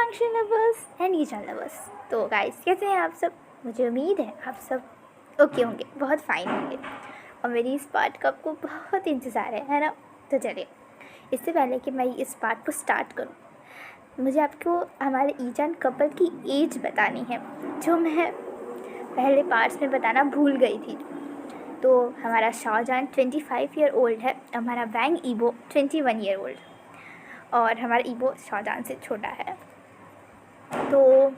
Function lovers and Izan lovers. तो guys कैसे हैं आप सब? मुझे उम्मीद है आप सब ओके होंगे, बहुत फाइन होंगे और मेरी इस पार्ट का आपको बहुत इंतज़ार है ना? तो चलिए, इससे पहले कि मैं इस पार्ट को स्टार्ट करूं, मुझे आपको हमारे ईजान कपल की एज बतानी है, जो मैं पहले पार्ट्स में बताना भूल गई थी। तो हमारा शाहजहान 25 ईयर ओल्ड है, हमारा वैंग ईबो 21 ईयर ओल्ड और हमारा ईबो शाहजहान से छोटा है। तो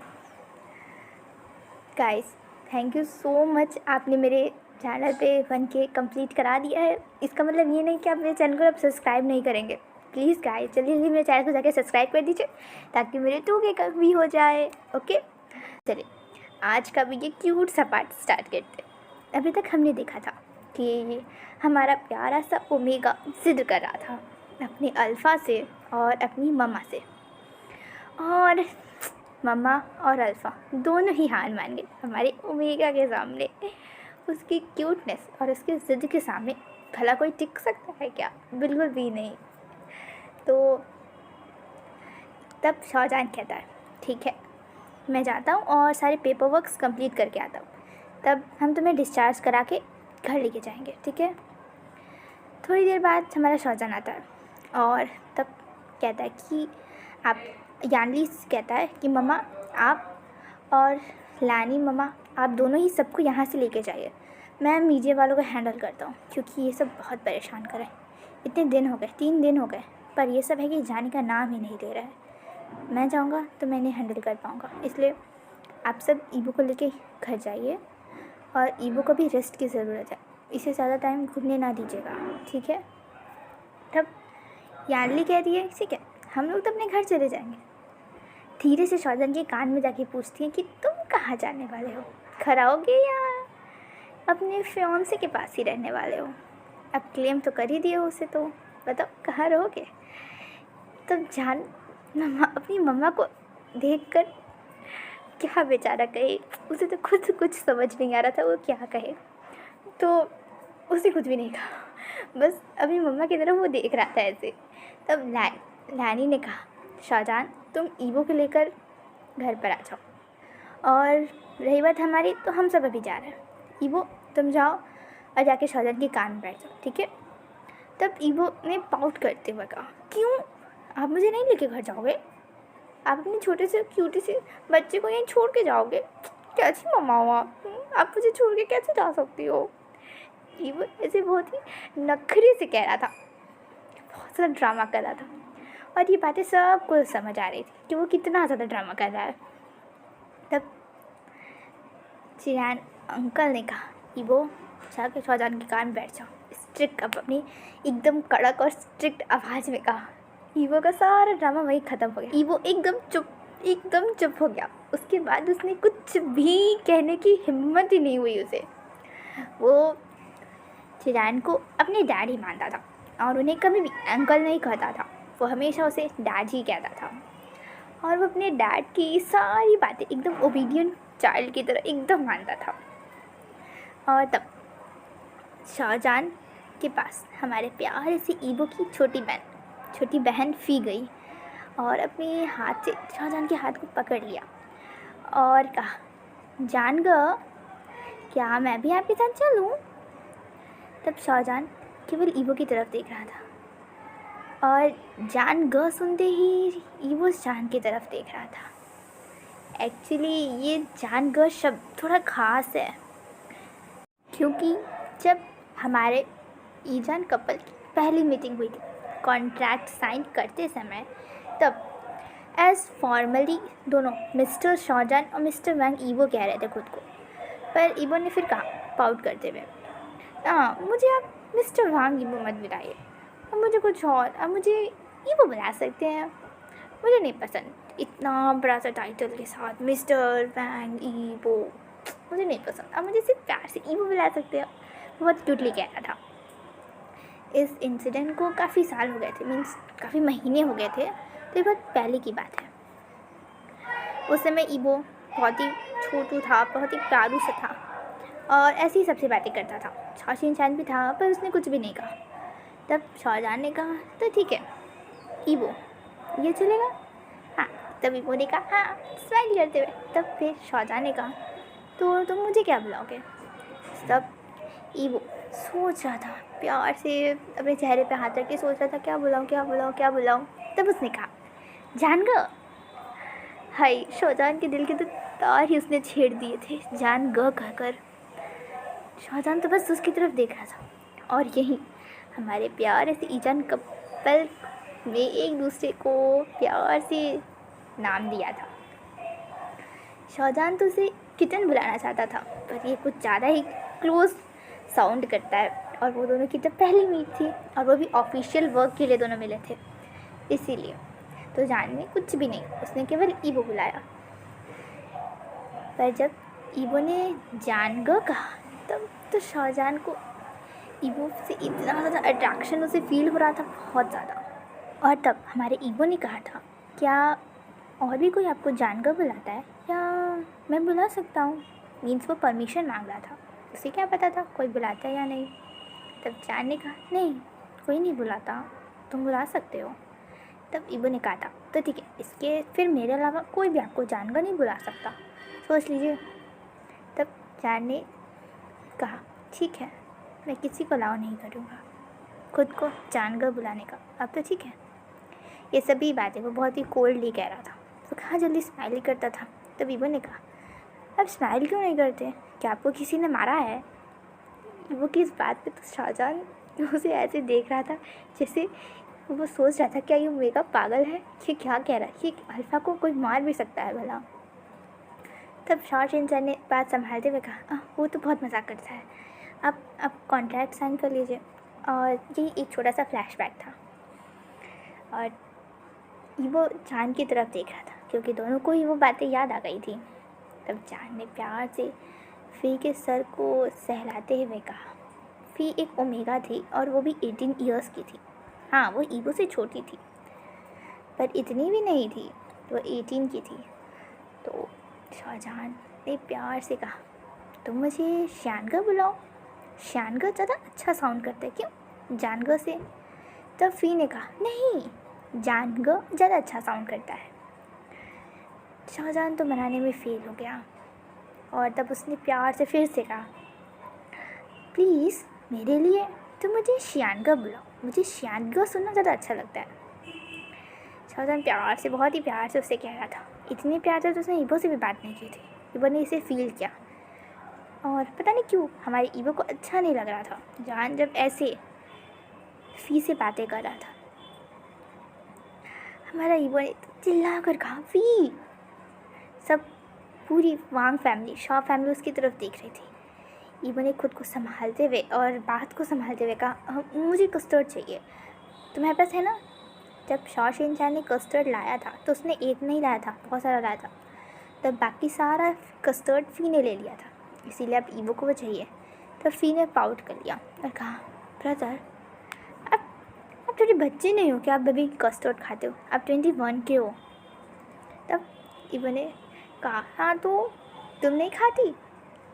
guys thank you so much, आपने मेरे चैनल पे 1K कंप्लीट करा दिया है। इसका मतलब ये नहीं कि आप मेरे चैनल को अब सब्सक्राइब नहीं करेंगे। प्लीज़ गाइस जल्दी जल्दी मेरे चैनल को जाके सब्सक्राइब कर दीजिए ताकि मेरे 2K का भी हो जाए। ओके चलिए, आज का भी ये क्यूट सा पार्ट स्टार्ट करते हैं। अभी तक हमने देखा था कि हमारा प्यारा सा ओमेगा जिद कर रहा था अपनी अल्फ़ा से और अपनी मम्मा से, और मम्मा और अल्फ़ा दोनों ही हार मान गए हमारे ओमेगा के सामने। उसकी क्यूटनेस और उसकी ज़िद के सामने भला कोई टिक सकता है क्या? बिल्कुल भी नहीं। तो तब शाहजहान कहता है ठीक है, मैं जाता हूँ और सारे पेपर वर्क्स कंप्लीट करके आता हूँ, तब हम तुम्हें डिस्चार्ज करा के घर लेके जाएंगे, ठीक है? थोड़ी देर बाद हमारा शाहजहान आता है और तब कहता है कि आप, यानली कहता है कि मम्मा आप और लानी मम्मा आप दोनों ही सबको यहाँ से लेके जाइए, मैं मीडिया वालों को हैंडल करता हूँ क्योंकि ये सब बहुत परेशान कर रहे हैं। इतने दिन हो गए, 3 दिन हो गए, पर ये सब है कि जाने का नाम ही नहीं ले रहा है। मैं जाऊँगा तो मैं इन्हें हैंडल कर पाऊँगा, इसलिए आप सब ईबो को लेके घर जाइए और ईबो को भी रेस्ट की ज़रूरत है, इसे ज़्यादा टाइम घूमने ना दीजिएगा, ठीक है? तब यानली कहती है ठीक है, हम लोग तो अपने घर चले जाएंगे। धीरे से शाहजहान के कान में जाके पूछती है कि तुम कहाँ जाने वाले हो, घर आओगे या अपने फियांसे के पास ही रहने वाले हो? अब क्लेम तो कर ही दिए उसे, तो बताओ कहाँ रहोगे? तब जान मम्मा अपनी मम्मा को देखकर क्या बेचारा कहे, उसे तो खुद कुछ समझ नहीं आ रहा था वो क्या कहे, तो उसे कुछ भी नहीं कहा, बस अपनी मम्मा की तरफ वो देख रहा था ऐसे। तब लानी ने कहा शाहजहान तुम ईबो को लेकर घर पर आ जाओ, और रही बात हमारी तो हम सब अभी जा रहे हैं, ईबो तुम जाओ और जाके शाहजहान के कान में बैठ जाओ, ठीक है? तब ईबो ने पाउट करते हुए कहा क्यों, आप मुझे नहीं लेके घर जाओगे? आप अपने छोटे से क्यूटी से बच्चे को यहीं छोड़ के जाओगे? कैसी मम्मा हो आप मुझे छोड़ के कैसे जा सकती हो? ईबो ऐसे बहुत ही नखरे से कह रहा था, बहुत ज़्यादा ड्रामा कर रहा था, और ये बातें सबको समझ आ रही थी कि वो कितना ज़्यादा ड्रामा कर रहा है। तब चिरान अंकल ने कहा ईबो जाके शाहजहान के कान में बैठ जाओ, स्ट्रिक्ट, अब अपनी एकदम कड़क और स्ट्रिक्ट आवाज़ में कहा। ईबो का सारा ड्रामा वही ख़त्म हो गया, ईबो एकदम चुप हो गया। उसके बाद उसने कुछ भी कहने की हिम्मत ही नहीं हुई उसे। वो चिरान को अपने डैड ही मानता था और उन्हें कभी भी अंकल नहीं कहता था, वो हमेशा उसे डैड ही कहता था, और वो अपने डैड की सारी बातें एकदम ओबीडियंट चाइल्ड की तरह एकदम मानता था। और तब शाहजहान के पास हमारे प्यारे से ईबो की छोटी बहन फी गई और अपने हाथ से शाहजहान के हाथ को पकड़ लिया और कहा जान ग क्या मैं भी आपके साथ चलूँ? तब शाहजहान केवल ईबो की तरफ देख रहा था और जान ग सुनते ही ईबो जान की तरफ देख रहा था। एक्चुअली ये जान ग शब्द थोड़ा ख़ास है क्योंकि जब हमारे ईजान कपल की पहली मीटिंग हुई थी कॉन्ट्रैक्ट साइन करते समय, तब एज फॉर्मली दोनों मिस्टर शाहजहान और मिस्टर वैंग ईबो कह रहे थे खुद को, पर ईबो ने फिर कहा पाउट करते हुए मुझे आप मिस्टर वांग ईबो मत बुलाइए, अब मुझे कुछ और, अब मुझे ईबो बुला सकते हैं, मुझे नहीं पसंद इतना बड़ा सा टाइटल के साथ मिस्टर वैंग ईबो, मुझे नहीं पसंद, अब मुझे सिर्फ प्यार से ईबो बुला सकते हैं। बहुत क्यूटली कह रहा था। इस इंसिडेंट को काफ़ी साल हो गए थे, मीन्स काफ़ी महीने हो गए थे, तो ये बहुत पहले की बात है। उस समय ईबो बहुत ही छोटू था, बहुत ही प्यारू सा था और ऐसी ही सबसे बातें करता था। शाशीन चांद भी था पर उसने कुछ भी नहीं कहा। तब शाहजहान ने कहा तो ठीक है ईबो ये चलेगा? हाँ। तब तब ईबो ने कहा हाँ स्माइल करते हुए। तब फिर शाहजहां ने कहा तो तुम मुझे क्या बुलाओगे? तब ईबो सोच रहा था, प्यार से अपने चेहरे पे हाथ रख के सोच रहा था क्या बुलाऊं क्या बुलाऊं क्या बुलाऊं। तब उसने कहा जानगा। हाय, शाहजहां के दिल के तो तार ही उसने छेड़ दिए थे जान ग कहकर। शाहजहां तो बस उसकी तरफ देख रहा था और यही हमारे प्यारे से ईजान कपल ने एक दूसरे को प्यार से नाम दिया था। शाहजहां तो उसे किटन बुलाना चाहता था पर ये कुछ ज़्यादा ही क्लोज साउंड करता है और वो दोनों की तो पहली मीट थी और वो भी ऑफिशियल वर्क के लिए दोनों मिले थे, इसीलिए तो जान ने कुछ भी नहीं, उसने केवल ईबो बुलाया। पर जब ईबो ने जानगा कहा तब तो शाहजहां को ईबो से इतना ज़्यादा अट्रैक्शन उसे फील हो रहा था, बहुत ज़्यादा। और तब हमारे ईबो ने कहा था क्या और भी कोई आपको जानगा बुलाता है या मैं बुला सकता हूँ? मीन्स वो परमिशन मांग रहा था, उसे क्या पता था कोई बुलाता है या नहीं। तब जान ने कहा नहीं कोई नहीं बुलाता, तुम बुला सकते हो। तब ईबो ने कहा था तो ठीक है, इसके फिर मेरे अलावा कोई भी आपको जानगा नहीं बुला सकता, सोच लीजिए। तब जान ने कहा ठीक है, मैं किसी को अलाउ नहीं करूँगा खुद को जानगा बुलाने का, अब तो ठीक है। ये सभी बातें वो बहुत ही कोल्डली कह रहा था, तो कहाँ जल्दी स्माइल ही करता था। तब ईबो ने कहा अब स्माइल क्यों नहीं करते, क्या आपको किसी ने मारा है? ईबो की इस बात पे तो शाहजहां उसे ऐसे देख रहा था जैसे वो सोच रहा था क्या ये मेरा पागल है, ये क्या कह रहा है, ये अल्फा को कोई मार भी सकता है भला। तब शाहजहां ने बात संभालते हुए कहा वो तो बहुत मजाक करता है, आप कॉन्ट्रैक्ट साइन कर लीजिए। और ये एक छोटा सा फ्लैशबैक था और ईबो जान की तरफ देख रहा था क्योंकि दोनों को ही वो बातें याद आ गई थी। तब जान ने प्यार से फ़ी के सर को सहलाते हुए कहा, फ़ी एक ओमेगा थी और वो भी 18 ईयर्स की थी। हाँ वो ईबो से छोटी थी पर इतनी भी नहीं थी, वो 18 की थी। तो शाहजहां ने प्यार से कहा तुम मुझे शानगा बुलाओ, शानगा ज़्यादा अच्छा साउंड करता है क्यों जानगा से। तब फ़ी ने कहा नहीं जानगा ज़्यादा अच्छा साउंड करता है। शाहजहां तो मनाने में फ़ेल हो गया और तब उसने प्यार से फिर से कहा प्लीज़ मेरे लिए तो मुझे शानगा बुलाओ, मुझे शानगा सुनना ज़्यादा अच्छा लगता है। शाहजहां प्यार से बहुत ही प्यार से उससे कह रहा था, इतने प्यार से तो उसने ईबो से भी बात नहीं की थी। ईबो ने इसे फील किया और पता नहीं क्यों हमारे ईबो को अच्छा नहीं लग रहा था जान जब ऐसे फ़ी से बातें कर रहा था। हमारा ईबो ने चिल्ला कर कहा फ़ी। सब पूरी वांग फैमिली, शॉ फैमिली उसकी तरफ देख रही थी। ईबो ने खुद को संभालते हुए और बात को संभालते हुए कहा मुझे कस्टर्ड चाहिए, तुम्हारे पास है ना? जब शाहजहां ने कस्टर्ड लाया था तो उसने एक नहीं लाया था, बहुत सारा लाया था। तब बाकी सारा कस्टर्ड फ़ी ने ले लिया था, इसीलिए अब ईबो को वो चाहिए। तब फ़ी ने पाउट कर लिया और कहा ब्रदर अब थोड़े बच्चे नहीं हो क्या, आप अभी कस्टर्ड खाते हो, आप 21 के हो। तब ईबो ने कहा हाँ तो तुम नहीं खाती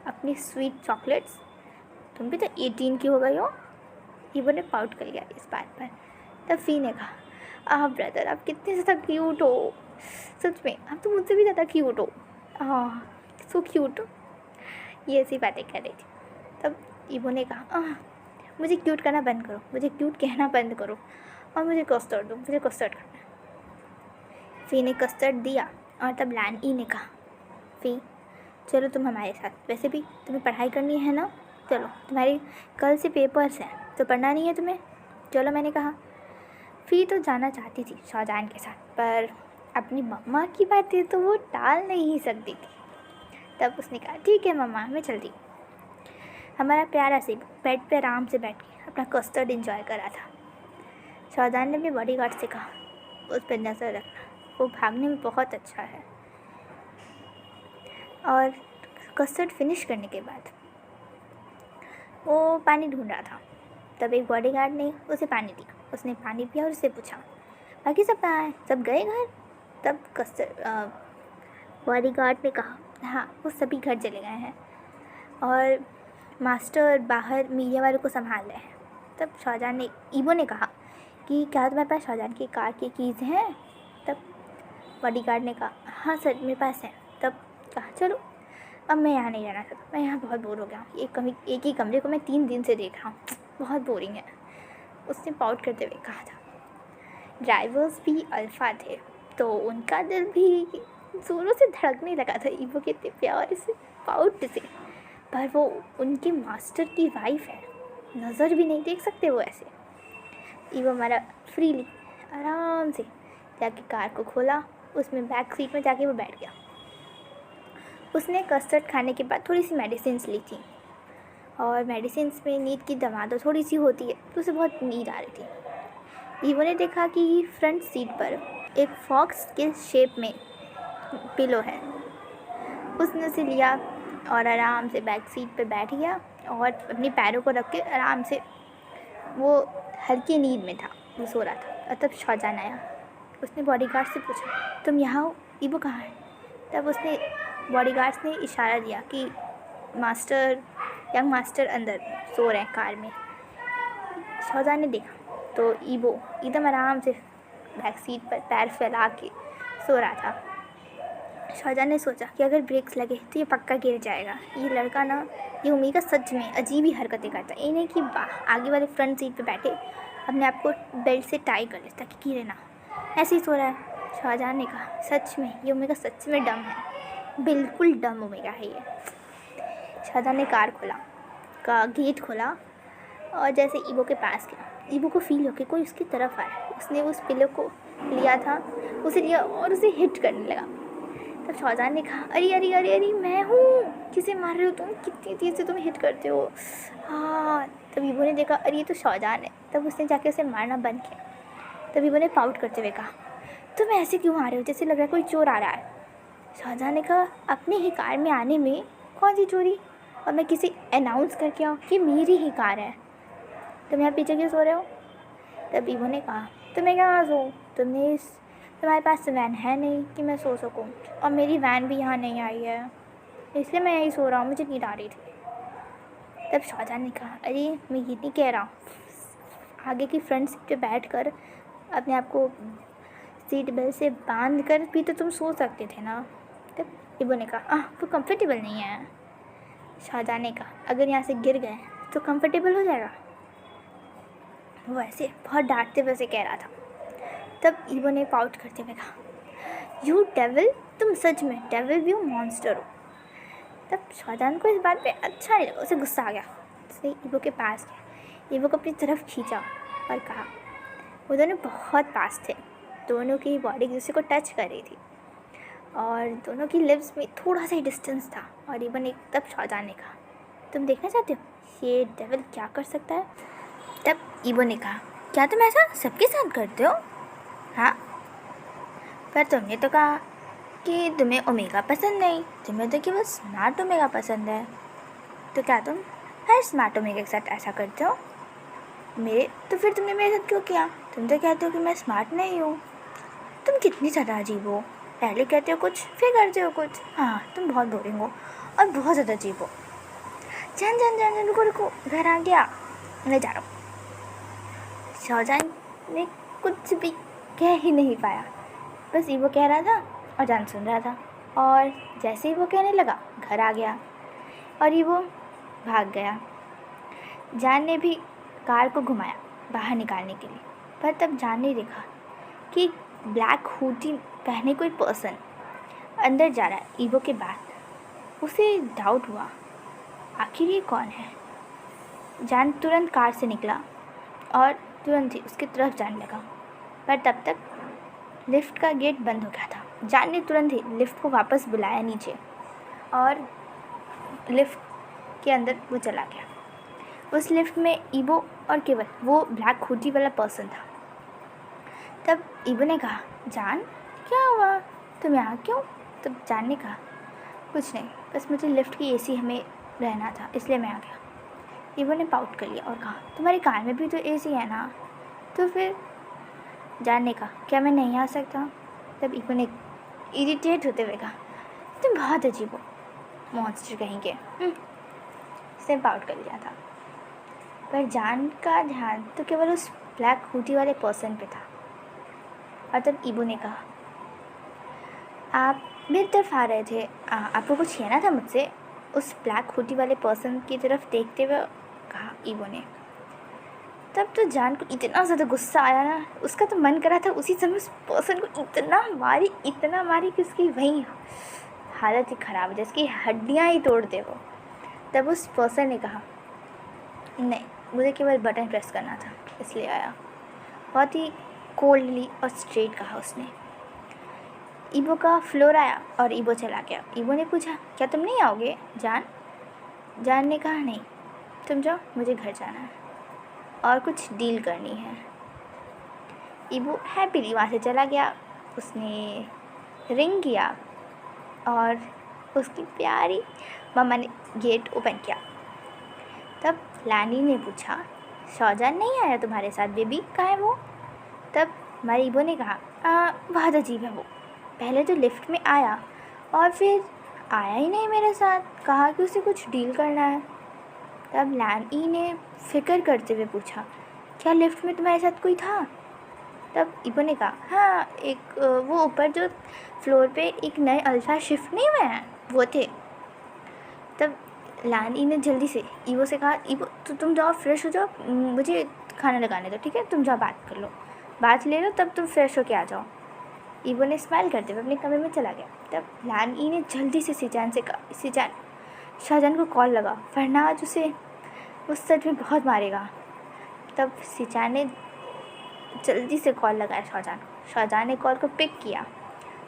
अपनी स्वीट चॉकलेट्स, तुम भी तो 18 की हो गई हो। ईबो ने पाउट कर लिया इस बात पर। तब फ़ी ने कहा ब्रदर आप कितने ज़्यादा क्यूट हो, सच में आप तो मुझसे भी ज़्यादा क्यूट हो, सो क्यूट। ये ऐसी बातें कर रही थी। तब ईबो ने कहा मुझे क्यूट करना बंद करो, मुझे क्यूट कहना बंद करो और मुझे कस्टर्ड दो, मुझे कस्टर्ड खाना है। फ़ी ने कस्टर्ड दिया और तब लैन ई ने कहा फ़ी चलो तुम हमारे साथ, वैसे भी तुम्हें पढ़ाई करनी है ना, चलो तुम्हारी कल से पेपर्स हैं तो पढ़ना नहीं है तुम्हें, चलो। मैंने कहा फ़ी तो जाना चाहती थी शाहजहां के साथ पर अपनी मम्मा की बातें तो वो टाल नहीं सकती थी। तब उसने कहा ठीक है मम्मा मैं चलती। हमारा प्यारा से बेड पे आराम से बैठ के अपना कस्टर्ड एंजॉय कर रहा था। शाहजहां ने अपने बॉडीगार्ड से कहा उस पर नज़र रखना, वो भागने में बहुत अच्छा है। और कस्टर्ड फिनिश करने के बाद वो पानी ढूंढ रहा था। तब एक बॉडीगार्ड ने उसे पानी दिया, उसने पानी पिया और उससे पूछा बाकी सब कहाँ हैं, सब गए घर? तब बॉडीगार्ड ने कहा हाँ वो सभी घर चले गए हैं और मास्टर बाहर मीडिया वालों को संभाल रहे हैं। तब ईबो ने कहा कि क्या तुम्हारे पास शाहजहां की कार की कीज़ हैं? तब बॉडीगार्ड ने कहा हाँ सर मेरे पास है। तब कहा चलो अब मैं यहाँ नहीं रहना चाहता, मैं यहाँ बहुत बोर हो गया हूँ, एक ही कमरे को मैं 3 दिन से देख रहा हूँ, बहुत बोरिंग है। उसने पाउट करते हुए कहा था। ड्राइवर्स भी अल्फ़ा थे तो उनका दिल भी ज़ोरों से धड़कने लगा था ईवो के इतने प्यार से पाउट से। पर वो उनके मास्टर की वाइफ है, नज़र भी नहीं देख सकते वो ऐसे। ईवो हमारा फ्रीली आराम से जाके कार को खोला, उसमें बैक सीट में जाके वो बैठ गया। उसने कस्टर्ड खाने के बाद थोड़ी सी मेडिसिन्स ली थी, और मेडिसिन्स में नींद की दवा तो थोड़ी सी होती है, तो उसे बहुत नींद आ रही थी। ईवो ने देखा कि फ्रंट सीट पर एक फॉक्स के शेप में पिलो है। उसने उसे लिया और आराम से बैक सीट पर बैठ गया और अपने पैरों को रख के आराम से, वो हल्की नींद में था, वो सो रहा था। और तब शौजान आया। उसने बॉडीगार्ड से पूछा तुम यहाँ हो, ईवो कहाँ है? तब उसने बॉडीगार्ड्स ने इशारा दिया कि यंग मास्टर अंदर सो रहे हैं कार में। शौजान ने देखा तो ईवो एकदम आराम से बैक सीट पर पैर फैला के सो रहा था। शौजान ने सोचा कि अगर ब्रेक्स लगे तो ये पक्का गिर जाएगा। ये लड़का ना, ये ओमेगा सच में अजीब ही हरकतें करता है। ये नहीं कि आगे वाले फ्रंट सीट पे बैठे अपने आप को बेल्ट से टाई कर ले ताकि गिरे ना, ऐसे ही सो रहा है। शौजान ने कहा सच में ये ओमेगा सच में डम है, बिल्कुल डम ओमेगा है ये। शौजान ने कार खोला, का गेट खोला और जैसे ईवो के पास गया, ईवो को फील हो कि कोई उसकी तरफ आया। उसने उस पिलो को लिया था, उसे लिया और उसे हिट करने लगा। तब शौजान ने कहा अरे अरे अरे अरे मैं हूँ, किसे मार रहे हो तुम, कितनी तेज़ से तुम हिट करते हो। हाँ, तब ईवो ने देखा अरे ये तो शौजान है। तब उसने जाके उसे मारना बंद किया। तब ईवो ने पाउट करते हुए कहा तुम ऐसे क्यों आ रहे हो, जैसे लग रहा है कोई चोर आ रहा है। शौजान ने कहा अपनी ही कार में आने में कौन सी चोरी, और मैं किसी अनाउंस करके आऊँ कि मेरी ही कार है, तुम यहाँ पीछे क्यों सो रहे हो। तब ईवो ने कहा तो मैं कहाँ सोऊँ, तुम्हारे पास वैन है नहीं कि मैं सो सकूँ, और मेरी वैन भी यहाँ नहीं आई है, इसलिए मैं यहीं सो रहा हूँ, मुझे नींद आ रही थी। तब शौजान ने कहा अरे मैं ये नहीं कह रहा हूँ, आगे की फ्रंट सीट पे बैठ कर अपने आप को सीट बेल्ट से बांध कर भी तो तुम सो सकते थे ना। तब ईवो ने कहा वो कंफर्टेबल नहीं है। शौजान ने कहा अगर यहाँ से गिर गए तो कंफर्टेबल हो जाएगा। वो ऐसे बहुत डांटते हुए से कह रहा था। तब ईवो ने पाउट करते हुए कहा यू डेविल, तुम सच में डेविल भी हो, मॉन्स्टर हो। तब शौजान को इस बात पे अच्छा नहीं लगा, उसे गुस्सा आ गया। उसने ईवो के पास गया, ईवो को अपनी तरफ खींचा और कहा, वो दोनों बहुत पास थे, दोनों की बॉडी एक दूसरे को टच कर रही थी और दोनों की लिप्स में थोड़ा सा ही डिस्टेंस था। और ईवो ने, तब शौजान ने कहा तुम देखना चाहते हो ये डेविल क्या कर सकता है। तब ईवो ने कहा क्या तुम ऐसा सबके साथ करते हो। हाँ, पर तुमने तो कहा कि तुम्हें ओमेगा पसंद नहीं, तुम्हें तो केवल स्मार्ट ओमेगा पसंद है, तो क्या तुम हर स्मार्ट ओमेगा के साथ ऐसा करते हो। तो फिर तुमने मेरे साथ क्यों किया। तुम तो कहते हो कि मैं स्मार्ट नहीं हूँ। तुम कितनी ज़्यादा अजीब हो, पहले कहते हो कुछ फिर करते हो कुछ। हाँ, तुम बहुत बोरिंग हो और बहुत ज़्यादा अजीब हो। जान जान जान जान, रुको रुको, घर आ गया, मैं जा रहा हूँ। शौजान ने कुछ भी कह ही नहीं पाया, बस ईवो कह रहा था और जान सुन रहा था। और जैसे ही वो कहने लगा घर आ गया और ईवो भाग गया। जान ने भी कार को घुमाया बाहर निकालने के लिए, पर तब जान ने देखा कि ब्लैक हुडी पहने कोई पर्सन अंदर जा रहा है ईवो के बाद। उसे डाउट हुआ आखिर ये कौन है। जान तुरंत कार से निकला और तुरंत ही उसकी तरफ जाने लगा, पर तब तक लिफ्ट का गेट बंद हो गया था। जान ने तुरंत ही लिफ्ट को वापस बुलाया नीचे और लिफ्ट के अंदर वो चला गया। उस लिफ्ट में ईवो और केवल वो ब्लैक हुडी वाला पर्सन था। तब ईवो ने कहा जान क्या हुआ, तुम यहाँ क्यों। तब जान ने कहा कुछ नहीं, बस मुझे लिफ्ट की एसी हमें रहना था इसलिए मैं आ गया। ईवो ने पाउट कर लिया और कहा तुम्हारी कार में भी तो एसी है ना। तो फिर जान ने कहा क्या मैं नहीं आ सकता। तब ईवो ने इरिटेट होते हुए कहा तुम बहुत अजीब हो, मॉन्स्टर कहेंगे। उसने पाउट कर लिया था, पर जान का ध्यान तो केवल उस ब्लैक हुडी वाले पर्सन पे था। और तब ईवो ने कहा आप मेरी तरफ आ रहे थे, आपको कुछ कहना था मुझसे? उस ब्लैक हुडी वाले पर्सन की तरफ देखते हुए कहा ईवो ने। तब तो जान को इतना ज़्यादा गुस्सा आया ना, उसका तो मन करा था उसी समय उस पर्सन को इतना मारी कि उसकी वहीं हालत ही ख़राब हो जाए, उसकी हड्डियाँ ही तोड़ दे वो। तब उस पर्सन ने कहा, नहीं, मुझे केवल बटन प्रेस करना था, इसलिए आया। बहुत ही कोल्डली और स्ट्रेट कहा उसने। ईवो का फ्लोर आया और ईवो चला गया। ईवो ने पूछा, क्या तुम नहीं आओगे जान? जान ने कहा, नहीं, तुम जाओ, मुझे घर जाना है और कुछ डील करनी है। ईवो हैप्पीली वहाँ से चला गया। उसने रिंग किया और उसकी प्यारी मम्मा ने गेट ओपन किया। तब लानी ने पूछा, शौजान नहीं आया तुम्हारे साथ? बेबी कहाँ है वो? तब हमारी ईवो ने कहा, बहुत अजीब है वो, पहले तो लिफ्ट में आया और फिर आया ही नहीं मेरे साथ, कहा कि उसे कुछ डील करना है। तब लैन ई ने फिक्र करते हुए पूछा, क्या लिफ्ट में तुम्हारे साथ कोई था? तब ईवो ने कहा, हाँ, एक वो ऊपर जो फ्लोर पे एक नए अल्फ़ा शिफ्ट नहीं हुए हैं, वो थे। तब लैन ई ने जल्दी से ईवो से कहा, ईवो तो तुम जाओ फ्रेश हो जाओ, मुझे खाना लगाने दो, ठीक है? तुम जाओ बात कर लो, बात ले लो, तब तुम फ्रेश होके आ जाओ। ईवो ने स्माइल करते हुए अपने कमरे में चला गया। तब लैन ई ने जल्दी से सिजान से कहा, सिजान, शाहजहान को कॉल लगा, वरना आज उसे उस सच में बहुत मारेगा। तब सिजान ने जल्दी से कॉल लगाया शाहजहान को। शाहजहान ने कॉल को पिक किया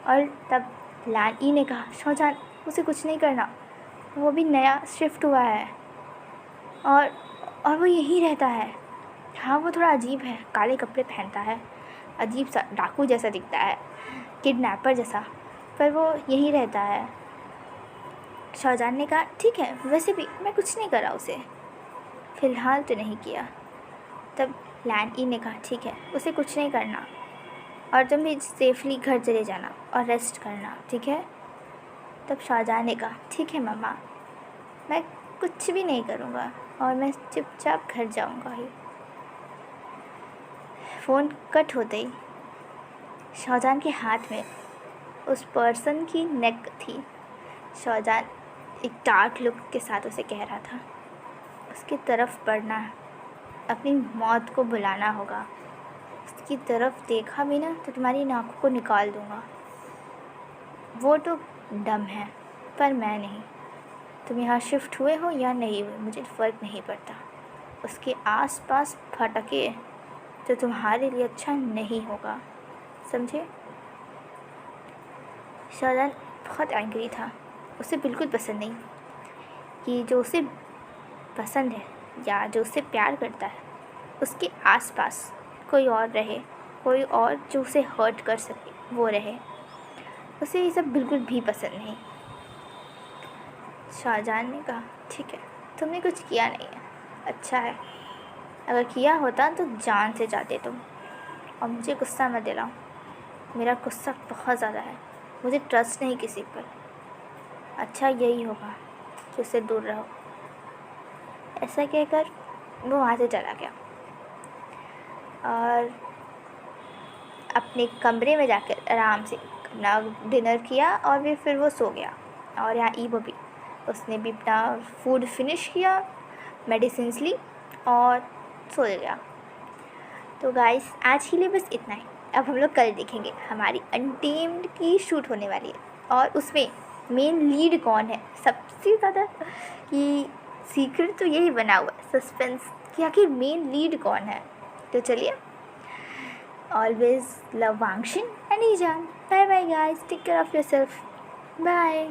और तब लैन ई ने कहा, शाहजहान, उसे कुछ नहीं करना, वो भी नया शिफ्ट हुआ है और वो यहीं रहता है। हाँ, वो थोड़ा अजीब है, काले कपड़े पहनता है, अजीब सा डाकू जैसा दिखता है, किडनैपर जैसा, पर वो यहीं रहता है। शाहजहान ने कहा, ठीक है, वैसे भी मैं कुछ नहीं करा उसे, फ़िलहाल तो नहीं किया। तब लैन ई ने कहा, ठीक है, उसे कुछ नहीं करना और तुम भी सेफली घर चले जाना और रेस्ट करना, ठीक है? तब शाहजहान ने कहा, ठीक है मम्मा, मैं कुछ भी नहीं करूँगा और मैं चुपचाप घर जाऊँगा ही। फ़ोन कट होते ही शाहजहान के हाथ में उस पर्सन की नेक थी। शाहजहान एक डार्क लुक के साथ उसे कह रहा था, उसकी तरफ बढ़ना है, अपनी मौत को बुलाना होगा, उसकी तरफ देखा भी ना तो तुम्हारी नाकों को निकाल दूँगा। वो तो डम है, पर मैं नहीं। तुम यहाँ शिफ्ट हुए हो या नहीं हुए, मुझे फ़र्क नहीं पड़ता। उसके आसपास भटके तो तुम्हारे लिए अच्छा नहीं होगा, समझे? शाहजहान बहुत एंग्री था। उसे बिल्कुल पसंद नहीं कि जो उसे पसंद है या जो उसे प्यार करता है उसके आसपास कोई और रहे, कोई और जो उसे हर्ट कर सके वो रहे। उसे ये सब बिल्कुल भी पसंद नहीं। शाहजहान ने कहा, ठीक है, तुमने कुछ किया नहीं है, अच्छा है, अगर किया होता तो जान से जाते तुम। और मुझे गुस्सा मत दिलाओ, मेरा गुस्सा बहुत ज़्यादा है, मुझे ट्रस्ट नहीं किसी पर। अच्छा यही होगा कि उससे दूर रहो। ऐसा कहकर वो वहाँ से चला गया और अपने कमरे में जाकर आराम से अपना डिनर किया और फिर वो सो गया। और यहाँ ईवो भी, उसने भी अपना फूड फिनिश किया, मेडिसिन्स ली और सो गया। तो गाइस, आज के लिए बस इतना ही। अब हम लोग कल देखेंगे, हमारी अनटेम्ड की शूट होने वाली है और उसमें मेन लीड कौन है। सबसे ज़्यादा कि सीक्रेट तो यही बना हुआ है, सस्पेंस, कि आखिर मेन लीड कौन है। तो चलिए, always love Wangshin and Ijaan. Bye bye guys, take care of yourself, bye.